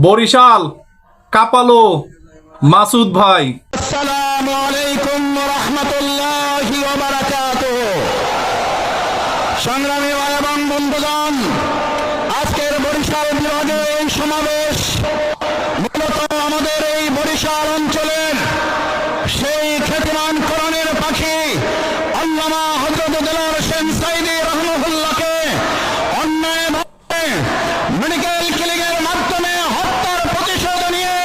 বরিশাল কাপালো মাসুদ ভাই। আসসালামু আলাইকুম ওয়া রাহমাতুল্লাহি ওয়া বারাকাতুহু। সংগ্রামী ভাই এবং বন্ধুগণ, আজকের বরিশাল বিভাগের এই সমাবেশ মূলত আমাদের এই বরিশাল অঞ্চলের সেই খ্যাতিমান কোরআনের পাখি আল্লামা হযরত দেলোয়ার হোসেন সাঈদী রাহিমাহুল্লাহকে অন্যায়ভাবে মেডিকেল ক্লিনিকের মাধ্যমে হত্যার প্রতিশোধ নিয়ে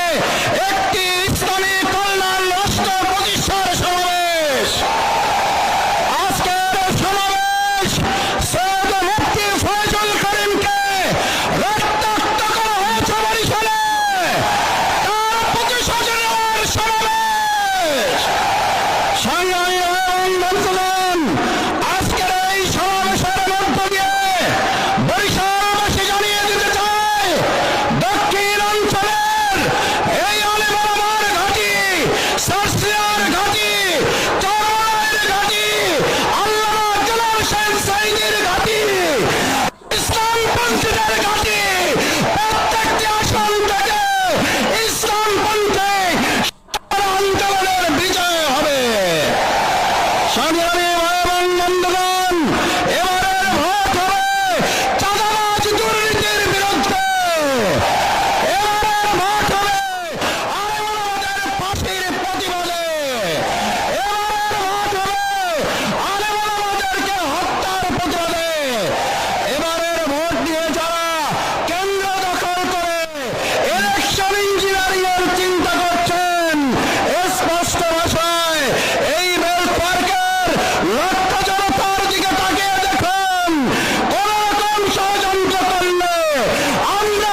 একটি ইসলামী কল্যাণ রাষ্ট্র প্রতিষ্ঠার সমাবেশ। আজকের সমাবেশ সৈয়দ মুফতি ফয়জুল করিমকে রক্তাক্ত করা হয়েছে বরিশালে, তার প্রতিশোধ নেওয়ার সমাবেশ। সংগ্রামী এবং বন্ধুগণ, আজকের এই সমাবেশের মধ্য দিয়ে বরিশালবাসী জানিয়ে দিতে চায়, দক্ষিণ অঞ্চলের এই আলেমার ঘাঁটি, সার্সিয়ার ঘাঁটি, চরমনাইয়ের ঘাঁটি, আল্লামা দেলোয়ার হোসেন সাঈদীর ঘাঁটি, ইসলামপন্থীদের ঘাঁটি, প্রত্যেকটি আসন থেকে ইসলামপন্থী আন্দোলনের বিজয় হবে। সংগ্রামী ভাই এবং বন্ধুগণ, এবারের ভোট হবে চাঁদাবাজ দুর্নীতির বিরুদ্ধে। এবারের ভোট হবে আলেমুলামাদের ফাঁসির প্রতিবাদে। এবারের ভোট হবে আলেমুলামাদেরকে হত্যার প্রতিবাদে। এবারের ভোট নিয়ে যারা কেন্দ্র দখল করে ইলেকশন ইঞ্জিনিয়ারিং এর চিন্তা করছেন, স্পষ্ট ভাষায় এই বেল্ট পার্কের লক্ষ্য জনতার দিকে তাকিয়ে দেখুন। কোন রকম ষড়যন্ত্র করলে আমরা